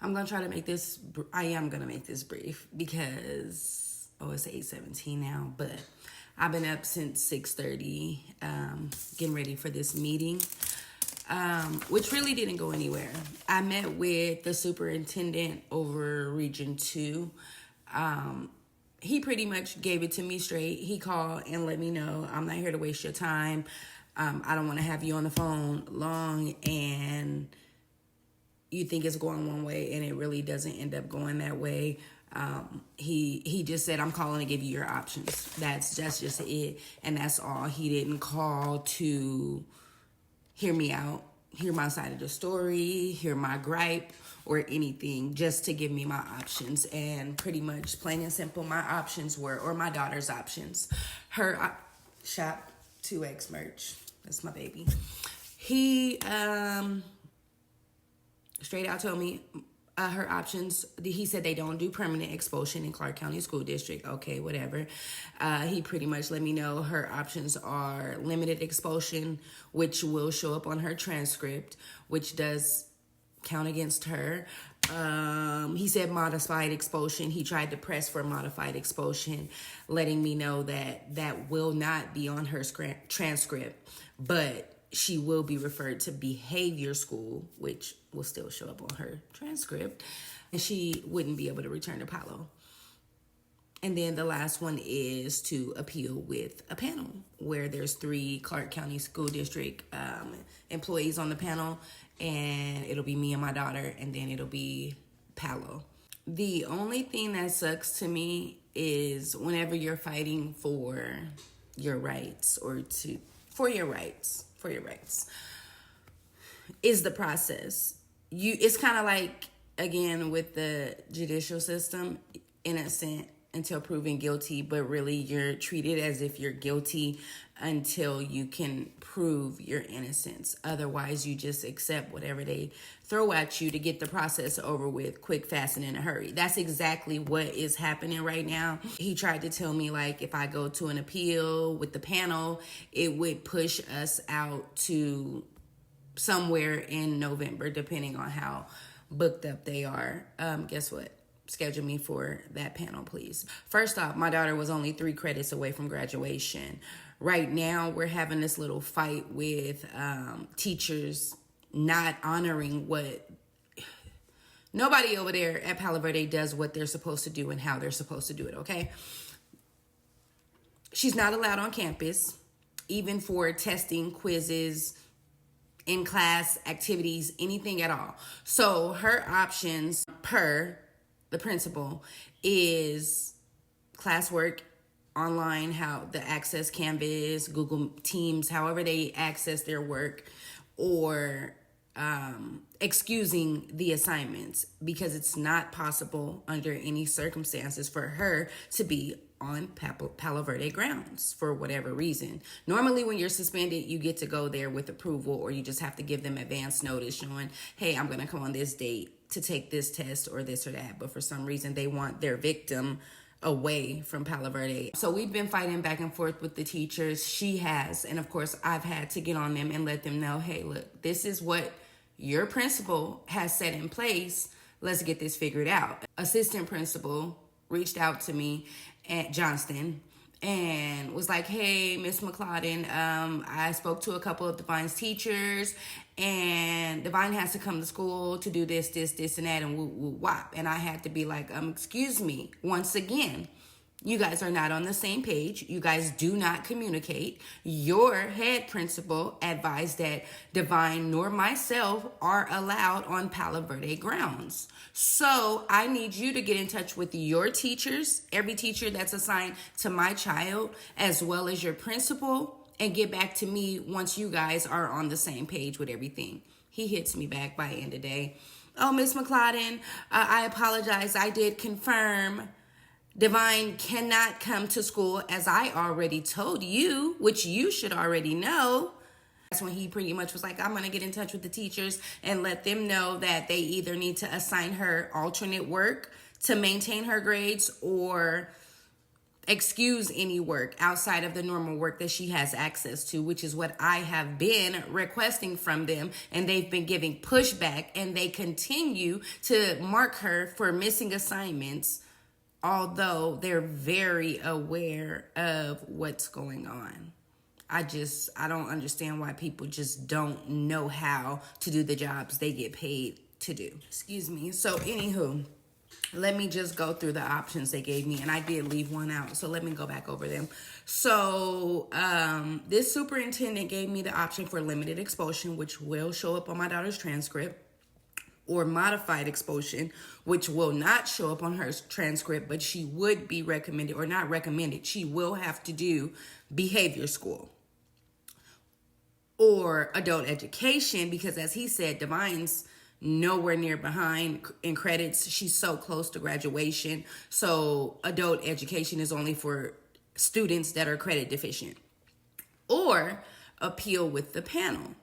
I'm going to try to make this, I am going to make this brief because, it's 8:17 now, but I've been up since 6:30, getting ready for this meeting, which really didn't go anywhere. I met with the superintendent over Region 2. He pretty much gave it to me straight. He called and let me know, I'm not here to waste your time. I don't want to have you on the phone long and you think it's going one way and it really doesn't end up going that way. He just said, I'm calling to give you your options. That's just it. And that's all. He didn't call to hear me out, hear my side of the story, hear my gripe or anything, just to give me my options. And pretty much plain and simple, my options were, or my daughter's options, her shop 2X merch. That's my baby. He straight out told me her options. He said they don't do permanent expulsion in Clark County School District. Okay, whatever. He pretty much let me know her options are limited expulsion, which will show up on her transcript, which does count against her. He said modified expulsion. He tried to press for modified expulsion, letting me know that that will not be on her transcript, but she will be referred to behavior school, which will still show up on her transcript, and she wouldn't be able to return to Palo. And then the last one is to appeal with a panel where there's 3 Clark County School District employees on the panel, and it'll be me and my daughter, and then it'll be Palo. The only thing that sucks to me is whenever you're fighting for your rights for your rights, is the process. It's kind of like, again, with the judicial system, innocent until proven guilty, but really you're treated as if you're guilty until you can prove your innocence. Otherwise, you just accept whatever they throw at you to get the process over with quick, fast, and in a hurry. That's exactly what is happening right now. He tried to tell me, like, if I go to an appeal with the panel, it would push us out to somewhere in November, depending on how booked up they are. Guess what? Schedule me for that panel, please. First off, my daughter was only 3 credits away from graduation. Right now, we're having this little fight with teachers not honoring what... Nobody over there at Palo Verde does what they're supposed to do and how they're supposed to do it, okay? She's not allowed on campus, even for testing, quizzes, in-class activities, anything at all. So her options, per the principal, is classwork online, how the access Canvas, Google Teams, however they access their work, or excusing the assignments, because it's not possible under any circumstances for her to be on Palo Verde grounds for whatever reason. Normally when you're suspended, you get to go there with approval, or you just have to give them advance notice showing, hey, I'm going to come on this date to take this test or this or that. But for some reason, they want their victim away from Palo Verde. So we've been fighting back and forth with the teachers. She has. And of course, I've had to get on them and let them know, hey, look, this is what your principal has set in place. Let's get this figured out. Assistant principal reached out to me at Johnston and was like, hey, Miss McLeodin, I spoke to a couple of Divine's teachers, and Divine has to come to school to do this, and that, and wop. And I had to be like, excuse me, once again, you guys are not on the same page. You guys do not communicate. Your head principal advised that Divine nor myself are allowed on Palo Verde grounds. So I need you to get in touch with your teachers, every teacher that's assigned to my child, as well as your principal, and get back to me once you guys are on the same page with everything. He hits me back by end of day. Oh, Miss McLeodin, I apologize. I did confirm Divine cannot come to school, as I already told you, which you should already know. That's when he pretty much was like, I'm going to get in touch with the teachers and let them know that they either need to assign her alternate work to maintain her grades, or excuse any work outside of the normal work that she has access to, which is what I have been requesting from them. And they've been giving pushback, and they continue to mark her for missing assignments, although they're very aware of what's going on. I don't understand why people just don't know how to do the jobs they get paid to do. Excuse me. So anywho, let me just go through the options they gave me, and I did leave one out, so let me go back over them. So this superintendent gave me the option for limited expulsion, which will show up on my daughter's transcript, or modified expulsion, which will not show up on her transcript, but she would be recommended, or not recommended, she will have to do behavior school. Or adult education, because as he said, Divine's nowhere near behind in credits. She's so close to graduation. So adult education is only for students that are credit deficient. Or appeal with the panel.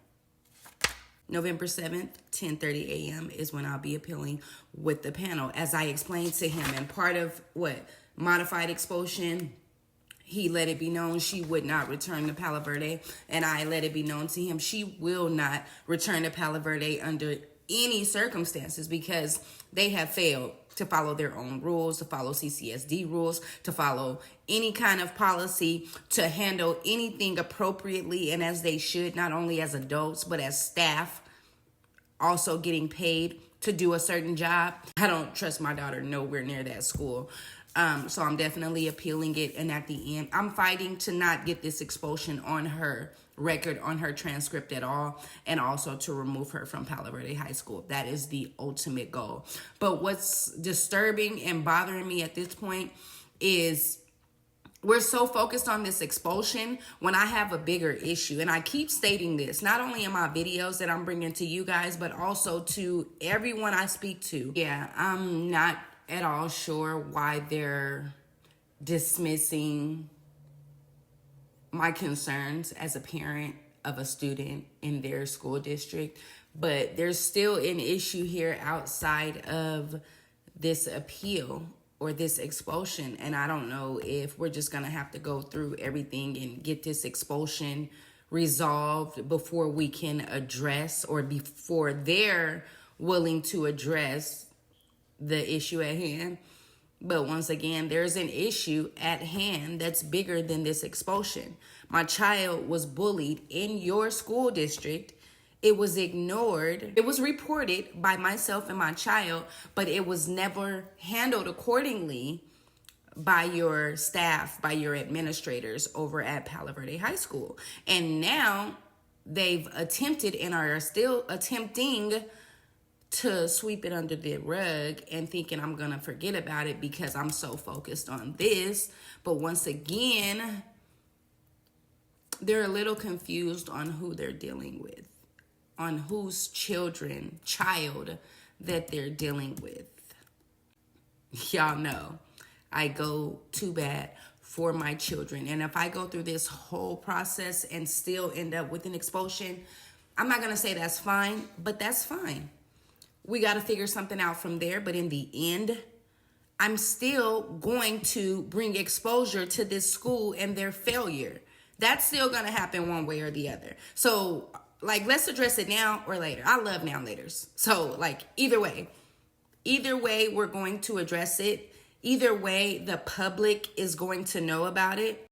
November 7th, 10:30 a.m. is when I'll be appealing with the panel. As I explained to him, and part of modified expulsion, he let it be known she would not return to Palo Verde. And I let it be known to him she will not return to Palo Verde under any circumstances, because they have failed to follow their own rules, to follow CCSD rules, to follow any kind of policy, to handle anything appropriately and as they should, not only as adults, but as staff, also getting paid to do a certain job. I don't trust my daughter nowhere near that school. So I'm definitely appealing it. And at the end, I'm fighting to not get this expulsion on her record, on her transcript at all, and also to remove her from Palo Verde High School. That is the ultimate goal. But what's disturbing and bothering me at this point is we're so focused on this expulsion when I have a bigger issue. And I keep stating this, not only in my videos that I'm bringing to you guys, but also to everyone I speak to. Yeah, I'm not at all sure why they're dismissing my concerns as a parent of a student in their school district, but there's still an issue here outside of this appeal or this expulsion. And I don't know if we're just gonna have to go through everything and get this expulsion resolved before we can address, or before they're willing to address the issue at hand. But once again, there's an issue at hand that's bigger than this expulsion. My child was bullied in your school district. It was ignored. It was reported by myself and my child, but it was never handled accordingly by your staff, by your administrators over at Palo Verde High School. And now they've attempted and are still attempting to sweep it under the rug and thinking I'm going to forget about it because I'm so focused on this. But once again, they're a little confused on who they're dealing with, on whose child that they're dealing with. Y'all know I go to bat for my children. And if I go through this whole process and still end up with an expulsion, I'm not going to say that's fine, but that's fine. We got to figure something out from there. But in the end, I'm still going to bring exposure to this school and their failure. That's still going to happen one way or the other. So, let's address it now or later. I love now laters. So, either way, we're going to address it. Either way, the public is going to know about it.